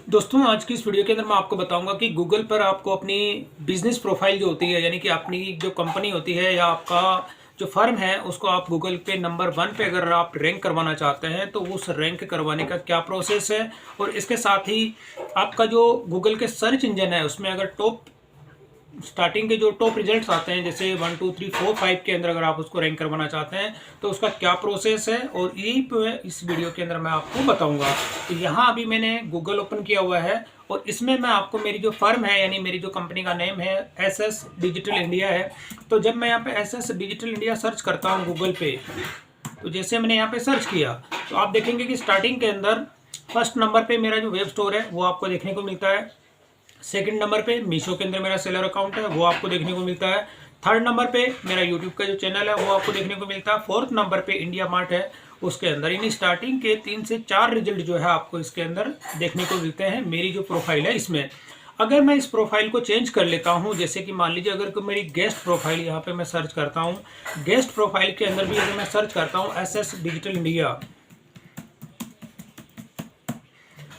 दोस्तों आज की इस वीडियो के अंदर मैं आपको बताऊंगा कि गूगल पर आपको अपनी बिजनेस प्रोफाइल जो होती है यानी कि अपनी जो कंपनी होती है या आपका जो फर्म है उसको आप गूगल पे नंबर 1 पे अगर आप रैंक करवाना चाहते हैं तो उस रैंक करवाने का क्या प्रोसेस है। और इसके साथ ही आपका जो गूगल के सर्च इंजन है उसमें अगर टॉप स्टार्टिंग के जो टॉप रिजल्ट्स आते हैं जैसे 1 2 3 4 5 के अंदर अगर आप उसको रैंक करवाना चाहते हैं तो उसका क्या प्रोसेस है और यही पे इस वीडियो के अंदर मैं आपको बताऊंगा। तो यहाँ अभी मैंने गूगल ओपन किया हुआ है और इसमें मैं आपको मेरी जो फर्म है यानी मेरी जो कंपनी का नेम है एसएस डिजिटल इंडिया है। तो जब मैं यहाँ पे एसएस डिजिटल इंडिया सर्च करता हूँ गूगल पे, तो जैसे मैंने यहाँ पे सर्च किया तो आप देखेंगे कि स्टार्टिंग के अंदर फर्स्ट नंबर पे मेरा जो वेब स्टोर है वो आपको देखने को मिलता है। सेकंड नंबर पे मीशो के अंदर मेरा सेलर अकाउंट है वो आपको देखने को मिलता है। थर्ड नंबर पे मेरा यूट्यूब का जो चैनल है वो आपको देखने को मिलता है। फोर्थ नंबर पे इंडिया मार्ट है उसके अंदर, यानी स्टार्टिंग के 3 से 4 रिजल्ट जो है आपको इसके अंदर देखने को मिलते हैं मेरी जो प्रोफाइल है इसमें। अगर मैं इस प्रोफाइल को चेंज कर लेता हूं, जैसे कि मान लीजिए अगर मेरी गेस्ट प्रोफाइल यहाँ पे मैं सर्च करता हूँ, गेस्ट प्रोफाइल के अंदर भी अगर मैं सर्च करता हूँ एसएस डिजिटल इंडिया,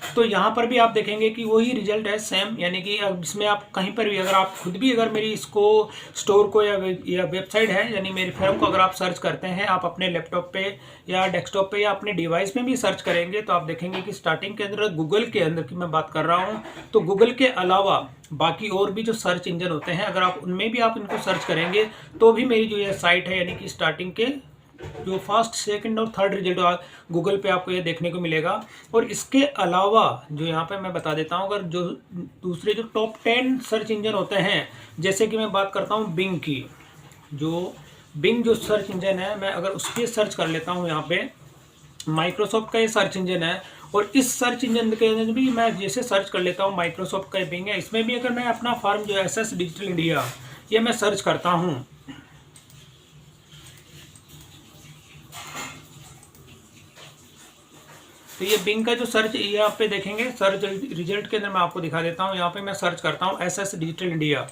तो यहाँ पर भी आप देखेंगे कि वही रिजल्ट है सेम, यानी कि अब इसमें आप कहीं पर भी अगर आप खुद भी अगर मेरी इसको स्टोर को या वेबसाइट है यानी मेरी फर्म को अगर आप सर्च करते हैं, आप अपने लैपटॉप पे या डेस्कटॉप पे या अपने डिवाइस में भी सर्च करेंगे तो आप देखेंगे कि स्टार्टिंग के अंदर गूगल के अंदर की मैं बात कर रहा हूँ, तो गूगल के अलावा बाकी और भी जो सर्च इंजन होते हैं अगर आप उनमें भी आप इनको सर्च करेंगे तो भी मेरी जो ये साइट है यानी कि स्टार्टिंग के जो फर्स्ट सेकंड और थर्ड रिजल्ट गूगल पे आपको ये देखने को मिलेगा। और इसके अलावा जो यहाँ पे मैं बता देता हूँ, अगर जो दूसरे जो टॉप 10 सर्च इंजन होते हैं, जैसे कि मैं बात करता हूँ बिंग की, जो बिंग जो सर्च इंजन है मैं अगर उस पर सर्च कर लेता हूँ, यहाँ पे माइक्रोसॉफ्ट का ये सर्च इंजन है और इस सर्च इंजन के अंदर भी मैं जैसे सर्च कर लेता हूँ माइक्रोसॉफ्ट का बिंग है, इसमें भी अगर मैं अपना फर्म जो एसएस डिजिटल इंडिया ये मैं सर्च करता हूँ, तो ये बिंग का जो सर्च यहाँ पे देखेंगे सर्च रिजल्ट के अंदर मैं आपको दिखा देता हूँ। यहाँ पे मैं सर्च करता हूँ एसएस डिजिटल इंडिया,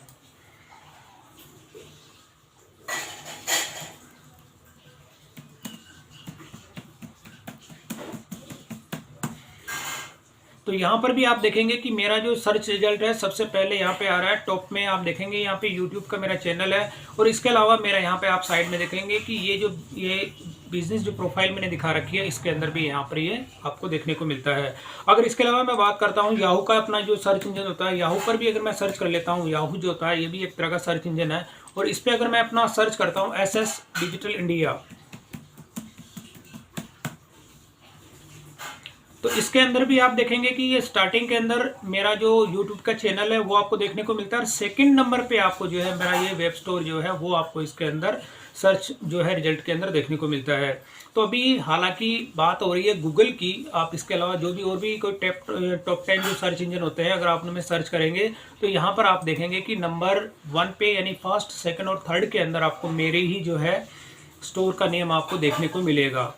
तो यहाँ पर भी आप देखेंगे कि मेरा जो सर्च रिजल्ट है सबसे पहले यहाँ पे आ रहा है टॉप में। आप देखेंगे यहाँ पे यूट्यूब का मेरा चैनल है और इसके अलावा मेरा यहाँ पे आप साइड में देखेंगे कि ये बिजनेस जो प्रोफाइल मैंने दिखा रखी है इसके अंदर भी यहाँ पर ये आपको देखने को मिलता है। अगर इसके अलावा मैं बात करता हूँ याहू का, अपना जो सर्च इंजन होता है याहू पर भी अगर मैं सर्च कर लेता हूँ, याहू जो होता है ये भी एक तरह का सर्च इंजन है और इस पर अगर मैं अपना सर्च करता हूँ एसएस डिजिटल इंडिया, तो इसके अंदर भी आप देखेंगे कि ये स्टार्टिंग के अंदर मेरा जो YouTube का चैनल है वो आपको देखने को मिलता है और सेकंड नंबर पे आपको जो है मेरा ये वेब स्टोर जो है वो आपको इसके अंदर सर्च जो है रिजल्ट के अंदर देखने को मिलता है। तो अभी हालांकि बात हो रही है गूगल की, आप इसके अलावा जो भी और भी कोई टॉप 10 जो सर्च इंजन होते हैं अगर आप उनमें सर्च करेंगे तो यहाँ पर आप देखेंगे कि नंबर 1 पे यानी फर्स्ट सेकेंड और थर्ड के अंदर आपको मेरे ही जो है स्टोर का नेम आपको देखने को मिलेगा।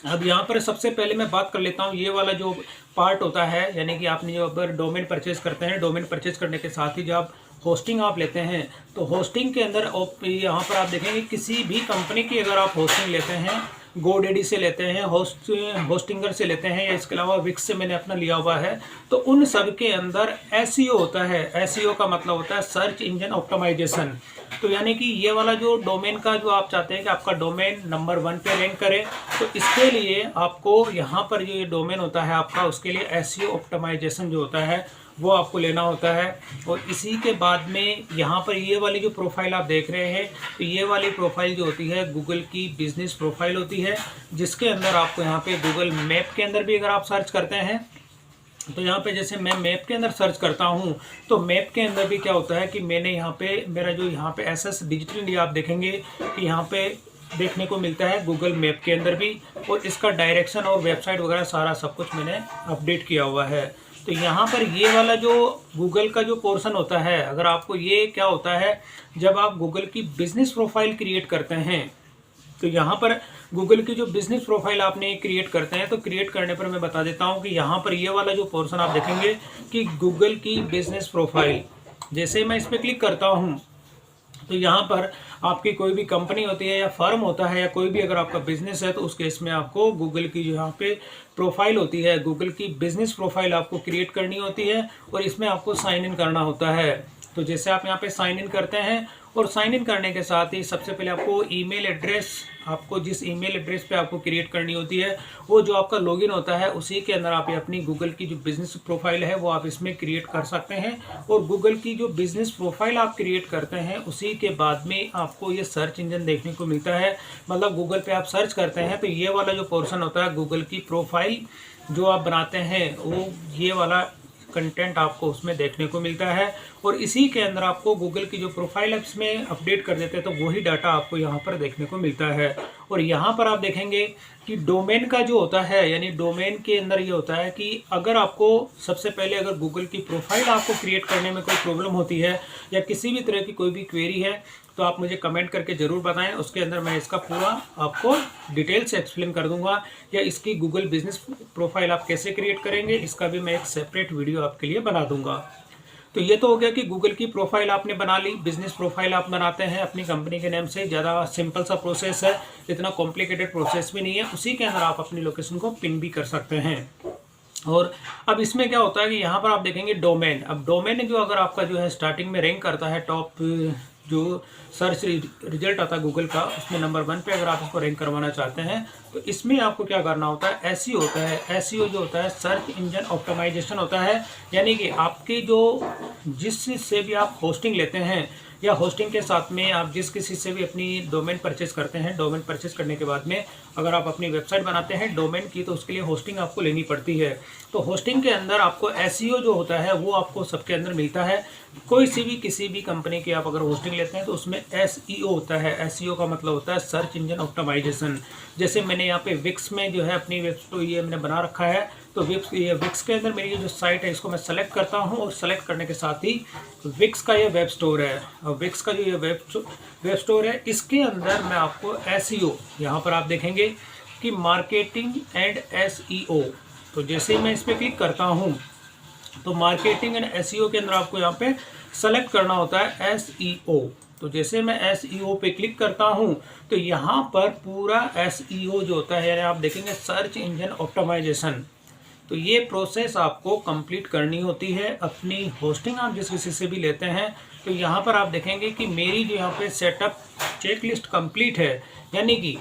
अब यहाँ पर सबसे पहले मैं बात कर लेता हूँ ये वाला जो पार्ट होता है, यानी कि आपने जो अगर डोमेन परचेज करते हैं, डोमेन परचेज करने के साथ ही जब होस्टिंग आप लेते हैं तो होस्टिंग के अंदर यहाँ पर आप देखेंगे किसी भी कंपनी की अगर आप होस्टिंग लेते हैं, गोडेडी से लेते हैं, होस्टिंगर से लेते हैं या इसके अलावा विक्स से मैंने अपना लिया हुआ है, तो उन सब के अंदर एसईओ होता है। एसईओ का मतलब होता है सर्च इंजन ऑप्टिमाइजेशन। तो यानी कि ये वाला जो डोमेन का जो आप चाहते हैं कि आपका डोमेन नंबर 1 पे रैंक करे, तो इसके लिए आपको यहाँ पर जो ये डोमेन होता है आपका उसके लिए एसईओ ऑप्टिमाइजेशन जो होता है वो आपको लेना होता है। और इसी के बाद में यहाँ पर ये वाली जो प्रोफाइल आप देख रहे हैं, तो ये वाली प्रोफाइल जो होती है गूगल की बिजनेस प्रोफाइल होती है, जिसके अंदर आपको यहाँ पे गूगल मैप के अंदर भी अगर आप सर्च करते हैं तो यहाँ पे जैसे मैं मैप के अंदर सर्च करता हूँ तो मैप के अंदर भी क्या होता है कि मैंने यहाँ पे मेरा जो यहाँ पे एसएस डिजिटल इंडिया आप देखेंगे कि यहाँ पे देखने को मिलता है गूगल मैप के अंदर भी, और इसका डायरेक्शन और वेबसाइट वगैरह सारा सब कुछ मैंने अपडेट किया हुआ है। तो यहाँ पर ये वाला जो गूगल का जो पोर्शन होता है, अगर आपको ये क्या होता है जब आप गूगल की बिजनेस प्रोफाइल क्रिएट करते हैं, तो यहाँ पर गूगल की जो बिजनेस प्रोफाइल आपने क्रिएट करते हैं तो क्रिएट करने पर मैं बता देता हूँ कि यहाँ पर ये वाला जो पोर्शन आप देखेंगे कि गूगल की बिजनेस प्रोफाइल, जैसे मैं इस पर क्लिक करता हूँ तो यहाँ पर आपकी कोई भी कंपनी होती है या फर्म होता है या कोई भी अगर आपका बिजनेस है, तो उस केस में आपको गूगल की जो यहाँ पे प्रोफाइल होती है, गूगल की बिजनेस प्रोफाइल आपको क्रिएट करनी होती है और इसमें आपको साइन इन करना होता है। तो जैसे आप यहाँ पे साइन इन करते हैं और साइन इन करने के साथ ही सबसे पहले आपको ईमेल एड्रेस, आपको जिस ईमेल एड्रेस पे आपको क्रिएट करनी होती है वो जो आपका लॉगिन होता है, उसी के अंदर आप अपनी गूगल की जो बिज़नेस प्रोफाइल है वो आप इसमें क्रिएट कर सकते हैं। और गूगल की जो बिज़नेस प्रोफाइल आप क्रिएट करते हैं उसी के बाद में आपको ये सर्च इंजन देखने को मिलता है। मतलब गूगल पे आप सर्च करते हैं तो ये वाला जो पोर्शन होता है गूगल की प्रोफाइल जो आप बनाते हैं, वो ये वाला कंटेंट आपको उसमें देखने को मिलता है। और इसी के अंदर आपको गूगल की जो प्रोफाइल ऐप्स में अपडेट कर देते हैं तो वही डाटा आपको यहाँ पर देखने को मिलता है। और यहाँ पर आप देखेंगे कि डोमेन का जो होता है, यानी डोमेन के अंदर ये होता है कि अगर आपको सबसे पहले अगर गूगल की प्रोफाइल आपको क्रिएट करने में कोई प्रॉब्लम होती है या किसी भी तरह की कोई भी क्वेरी है, तो आप मुझे कमेंट करके ज़रूर बताएं। उसके अंदर मैं इसका पूरा आपको डिटेल से एक्सप्लेन कर दूंगा, या इसकी गूगल बिजनेस प्रोफाइल आप कैसे क्रिएट करेंगे इसका भी मैं एक सेपरेट वीडियो आपके लिए बना दूंगा। तो ये तो हो गया कि गूगल की प्रोफाइल आपने बना ली, बिजनेस प्रोफाइल आप बनाते हैं अपनी कंपनी के नेम से। ज़्यादा सिंपल सा प्रोसेस है, इतना कॉम्प्लिकेटेड प्रोसेस भी नहीं है। उसी के अंदर आप अपनी लोकेशन को पिन भी कर सकते हैं। और अब इसमें क्या होता है कि यहाँ पर आप देखेंगे डोमेन। अब डोमेन जो अगर आपका जो है स्टार्टिंग में रैंक करता है, टॉप जो सर्च रिजल्ट आता है गूगल का, उसमें नंबर 1 पे अगर आप इसको रैंक करवाना चाहते हैं तो इसमें आपको क्या करना होता है, एसईओ होता है। एसईओ जो होता है सर्च इंजन ऑप्टिमाइजेशन होता है, यानी कि आपकी जो जिससे भी आप होस्टिंग लेते हैं या होस्टिंग के साथ में आप जिस किसी से भी अपनी डोमेन परचेज करते हैं, डोमेन परचेज करने के बाद में अगर आप अपनी वेबसाइट बनाते हैं डोमेन की, तो उसके लिए होस्टिंग आपको लेनी पड़ती है। तो होस्टिंग के अंदर आपको एसईओ जो होता है वो आपको सबके अंदर मिलता है। कोई सी भी किसी भी कंपनी की आप अगर होस्टिंग लेते हैं तो उसमें एसईओ होता है। एसईओ का मतलब होता है सर्च इंजन ऑप्टिमाइजेशन। जैसे मैंने यहाँ पे विक्स में जो है अपनी वेबसाइट ये मैंने बना रखा है, तो विक्स के अंदर मेरी जो साइट है इसको मैं सेलेक्ट करता हूँ और सेलेक्ट करने के साथ ही विक्स का ये वेब स्टोर है। और विक्स का जो ये वेब स्टोर है इसके अंदर मैं आपको एसईओ, यहाँ पर आप देखेंगे कि मार्केटिंग एंड एसईओ, तो जैसे ही मैं इस पर क्लिक करता हूँ तो मार्केटिंग एंड एसईओ के अंदर आपको यहाँ पे सेलेक्ट करना होता है एसईओ। तो जैसे मैं एसईओ पे क्लिक करता हूँ तो यहाँ पर पूरा एसईओ जो होता है, यानी आप देखेंगे सर्च इंजन ऑप्टिमाइजेशन, तो ये प्रोसेस आपको कंप्लीट करनी होती है। अपनी होस्टिंग आप जिस किसी से भी लेते हैं तो यहाँ पर आप देखेंगे कि मेरी जो यहाँ पे सेटअप चेकलिस्ट कंप्लीट है, यानी कि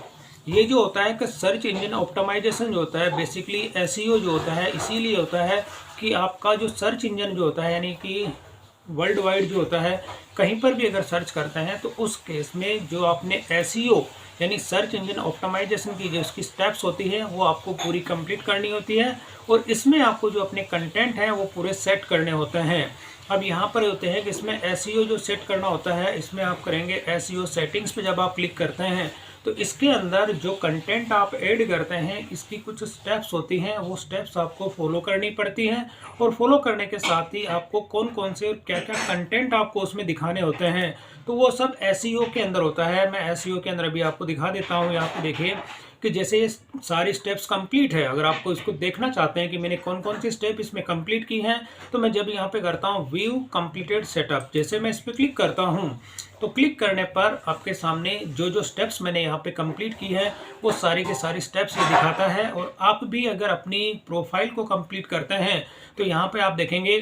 ये जो होता है कि सर्च इंजन ऑप्टिमाइजेशन जो होता है बेसिकली एसईओ जो होता है इसीलिए होता है कि आपका जो सर्च इंजन जो होता है, यानी कि वर्ल्ड वाइड जो होता है कहीं पर भी अगर सर्च करते हैं तो उस केस में जो आपने एसईओ यानी सर्च इंजन ऑप्टिमाइजेशन की जो इसकी स्टेप्स होती है वो आपको पूरी कंप्लीट करनी होती है। और इसमें आपको जो अपने कंटेंट हैं वो पूरे सेट करने होते हैं। अब यहाँ पर होते हैं कि इसमें एसईओ जो सेट करना होता है, इसमें आप करेंगे एसईओ सेटिंग्स पे जब आप क्लिक करते हैं तो इसके अंदर जो कंटेंट आप ऐड करते हैं इसकी कुछ स्टेप्स होती हैं, वो स्टेप्स आपको फॉलो करनी पड़ती हैं। और फॉलो करने के साथ ही आपको कौन कौन से और क्या क्या कंटेंट आपको उसमें दिखाने होते हैं, तो वो सब एसईओ के अंदर होता है। मैं एसईओ के अंदर अभी आपको दिखा देता हूँ। यहाँ पे देखिए कि जैसे ये सारी स्टेप्स कंप्लीट है, अगर आपको इसको देखना चाहते हैं कि मैंने कौन कौन सी स्टेप इसमें कंप्लीट की हैं, तो मैं जब यहाँ पे करता हूँ व्यू कंप्लीटेड सेटअप, जैसे मैं इस पर क्लिक करता हूँ तो क्लिक करने पर आपके सामने जो जो स्टेप्स मैंने यहाँ पे कंप्लीट की है वो सारी के सारी स्टेप्स ये दिखाता है। और आप भी अगर अपनी प्रोफाइल को कंप्लीट करते हैं तो यहाँ पे आप देखेंगे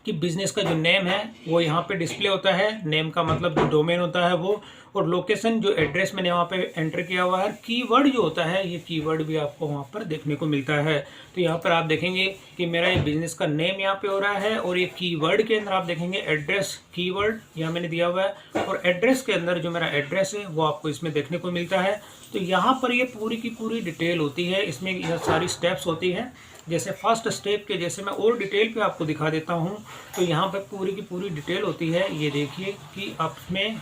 कि बिजनेस का जो नेम है वो यहाँ पे डिस्प्ले होता है। नेम का मतलब जो डोमेन होता है वो, और लोकेशन जो एड्रेस मैंने वहाँ पे एंटर किया हुआ है। कीवर्ड जो होता है ये कीवर्ड भी आपको वहाँ पर देखने को मिलता है। तो यहाँ पर आप देखेंगे कि मेरा ये बिजनेस का नेम यहाँ पे हो रहा है, और ये कीवर्ड के अंदर आप देखेंगे एड्रेस कीवर्ड यहाँ मैंने दिया हुआ है, और एड्रेस के अंदर जो मेरा एड्रेस है वो आपको इसमें देखने को मिलता है। तो यहाँ पर ये पूरी की पूरी डिटेल होती है, इसमें यह सारी स्टेप्स होती हैं। जैसे फर्स्ट स्टेप के जैसे मैं और डिटेल पे आपको दिखा देता हूँ, तो यहाँ पर पूरी की पूरी डिटेल होती है। ये देखिए कि आपने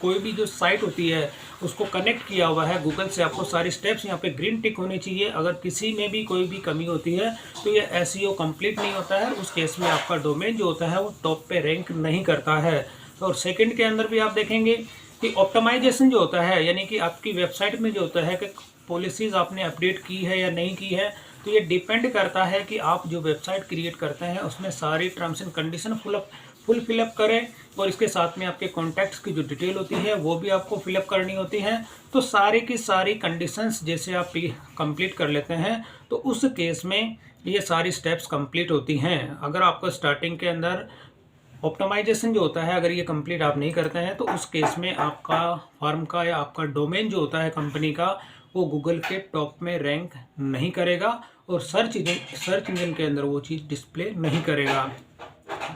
कोई भी जो साइट होती है उसको कनेक्ट किया हुआ है गूगल से, आपको सारी स्टेप्स यहाँ पे ग्रीन टिक होनी चाहिए। अगर किसी में भी कोई भी कमी होती है तो ये एसईओ कंप्लीट नहीं होता है, उस केस में आपका डोमेन जो होता है वो टॉप पे रैंक नहीं करता है। और सेकंड के अंदर भी आप देखेंगे कि ऑप्टिमाइजेशन जो होता है, यानी कि आपकी वेबसाइट में जो होता है कि पॉलिसीज़ आपने अपडेट की है या नहीं की है, तो ये डिपेंड करता है कि आप जो वेबसाइट क्रिएट करते हैं उसमें सारी terms and condition full fill up करें, और इसके साथ में आपके कॉन्टैक्ट्स की जो डिटेल होती है वो भी आपको फिलअप करनी होती है। तो सारी की सारी कंडीशंस जैसे आप कंप्लीट कर लेते हैं तो उस केस में ये सारी स्टेप्स कंप्लीट होती हैं। अगर आपको स्टार्टिंग के अंदर ऑप्टिमाइजेशन जो होता है अगर ये कंप्लीट आप नहीं करते हैं तो उस केस में आपका फर्म का या आपका डोमेन जो होता है कंपनी का वो गूगल के टॉप में रैंक नहीं करेगा और सर्च इंजन के अंदर वो चीज़ डिस्प्ले नहीं करेगा।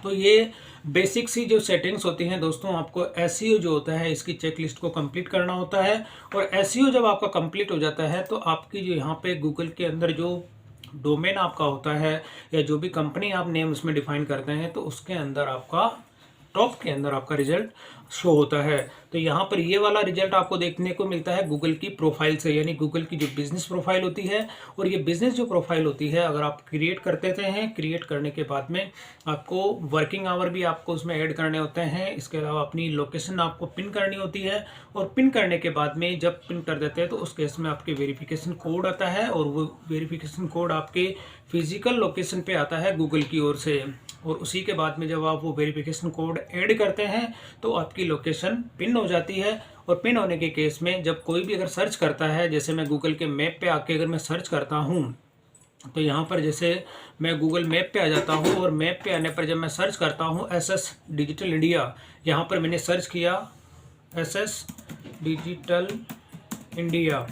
तो ये बेसिक सी जो सेटिंग्स होती हैं दोस्तों, आपको एसईओ जो होता है इसकी चेकलिस्ट को कंप्लीट करना होता है। और एसईओ जब आपका कंप्लीट हो जाता है तो आपकी जो यहाँ पे गूगल के अंदर जो डोमेन आपका होता है या जो भी कंपनी आप नेम उसमें डिफाइन करते हैं तो उसके अंदर आपका टॉप के अंदर आपका रिजल्ट शो होता है। तो यहाँ पर ये वाला रिजल्ट आपको देखने को मिलता है गूगल की प्रोफाइल से, यानी गूगल की जो बिजनेस प्रोफाइल होती है। और ये बिजनेस जो प्रोफाइल होती है अगर आप क्रिएट करते हैं, क्रिएट करने के बाद में आपको वर्किंग आवर भी आपको उसमें ऐड करने होते हैं। इसके अलावा अपनी लोकेशन आपको पिन करनी होती है, और पिन करने के बाद में जब पिन कर देते हैं तो उस केस में आपके वेरिफिकेशन कोड आता है, और वो वेरिफिकेशन कोड आपके फिजिकल लोकेशन पे आता है गूगल की ओर से। और उसी के बाद में जब आप वो वेरिफिकेशन कोड ऐड करते हैं तो आपकी लोकेशन पिन हो जाती है। और पिन होने के केस में जब कोई भी अगर सर्च करता है, जैसे मैं गूगल के मैप पे आके अगर मैं सर्च करता हूँ तो यहाँ पर जैसे मैं गूगल मैप पे आ जाता हूँ, और मैप पे आने पर जब मैं सर्च करता हूँ SS डिजिटल इंडिया, यहाँ पर मैंने सर्च किया SS डिजिटल इंडिया।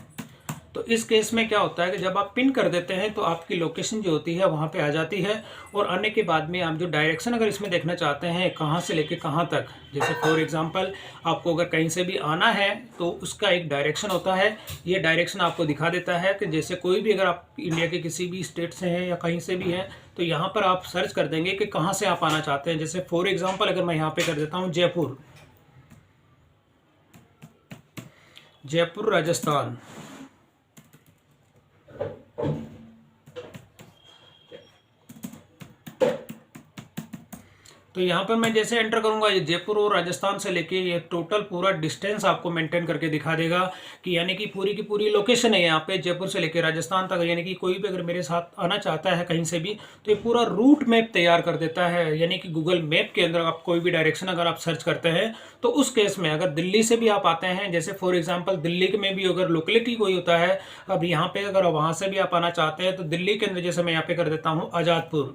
तो इस केस में क्या होता है कि जब आप पिन कर देते हैं तो आपकी लोकेशन जो होती है वहाँ पे आ जाती है। और आने के बाद में आप जो डायरेक्शन अगर इसमें देखना चाहते हैं कहाँ से लेके कहाँ तक, जैसे फॉर एग्जांपल आपको अगर कहीं से भी आना है तो उसका एक डायरेक्शन होता है। ये डायरेक्शन आपको दिखा देता है कि जैसे कोई भी अगर आप इंडिया के किसी भी स्टेट से हैं या कहीं से भी हैं तो यहाँ पर आप सर्च कर देंगे कि कहाँ से आप आना चाहते हैं। जैसे फॉर एग्जाम्पल अगर मैं यहाँ पर कर देता हूँ जयपुर राजस्थान, तो यहाँ पर मैं जैसे एंटर करूंगा ये जयपुर और राजस्थान से लेके ये टोटल पूरा डिस्टेंस आपको मेंटेन करके दिखा देगा कि यानी कि पूरी की पूरी लोकेशन है यहाँ पे जयपुर से लेके राजस्थान तक। यानी कि कोई भी अगर मेरे साथ आना चाहता है कहीं से भी तो ये पूरा रूट मैप तैयार कर देता है। यानी कि गूगल मैप के अंदर आप कोई भी डायरेक्शन अगर आप सर्च करते हैं तो उस केस में अगर दिल्ली से भी आप आते हैं, जैसे फॉर एग्जाम्पल दिल्ली में भी अगर लोकेलिटी कोई होता है, अब यहाँ पे अगर वहाँ से भी आप आना चाहते हैं तो दिल्ली के अंदर जैसे मैं यहाँ पे कर देता हूँ आज़ादपुर,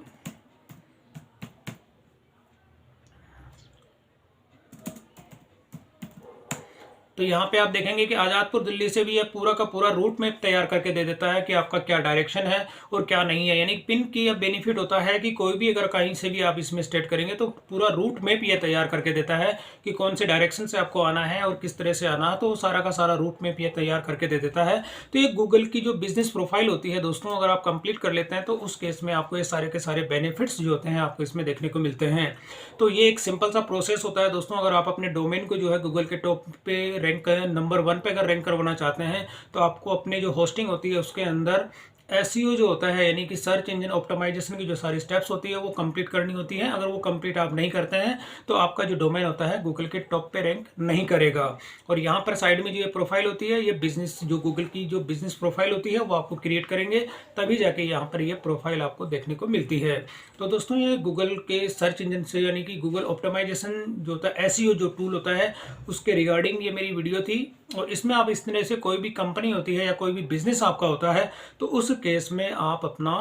तो यहाँ पे आप देखेंगे कि आज़ादपुर दिल्ली से भी ये पूरा का पूरा रूट मैप तैयार करके दे देता है कि आपका क्या डायरेक्शन है और क्या नहीं है। यानी पिन की यह बेनिफिट होता है कि कोई भी अगर कहीं से भी आप इसमें स्टेट करेंगे तो पूरा रूट मैप ये तैयार करके देता है कि कौन से डायरेक्शन से आपको आना है और किस तरह से आना है, तो सारा का सारा रूट मैप ये तैयार करके दे देता है। तो ये गूगल की जो बिजनेस प्रोफाइल होती है दोस्तों, अगर आप कंप्लीट कर लेते हैं तो उस केस में आपको ये सारे के सारे बेनिफिट्स जो होते हैं आपको इसमें देखने को मिलते हैं। तो ये एक सिंपल सा प्रोसेस होता है दोस्तों। अगर आप अपने डोमेन को जो है गूगल के टॉप पे रैंक नंबर 1 पे अगर रैंक करवाना चाहते हैं तो आपको अपने जो होस्टिंग होती है उसके अंदर एसईओ जो होता है यानी कि सर्च इंजन ऑप्टिमाइजेशन की जो सारी स्टेप्स होती है वो कंप्लीट करनी होती है। अगर वो कंप्लीट आप नहीं करते हैं तो आपका जो डोमेन होता है गूगल के टॉप पे रैंक नहीं करेगा। और यहाँ पर साइड में जो ये प्रोफाइल होती है ये बिजनेस जो गूगल की जो बिजनेस प्रोफाइल होती है वो आपको क्रिएट करेंगे तभी जाके यहाँ पर ये प्रोफाइल आपको देखने को मिलती है। तो दोस्तों ये गूगल के सर्च इंजन से यानी कि गूगल ऑप्टिमाइजेशन जो होता है एसईओ जो टूल होता है उसके रिगार्डिंग ये मेरी वीडियो थी। और इसमें आप इस तरह से कोई भी कंपनी होती है या कोई भी बिजनेस आपका होता है तो उस केस में आप अपना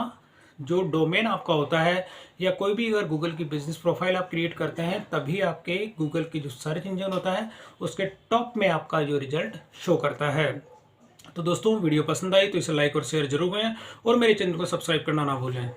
जो डोमेन आपका होता है या कोई भी अगर गूगल की बिजनेस प्रोफाइल आप क्रिएट करते हैं तभी आपके गूगल की जो सर्च इंजन होता है उसके टॉप में आपका जो रिजल्ट शो करता है। तो दोस्तों वीडियो पसंद आई तो इसे लाइक और शेयर जरूर करें और मेरे चैनल को सब्सक्राइब करना ना भूलें।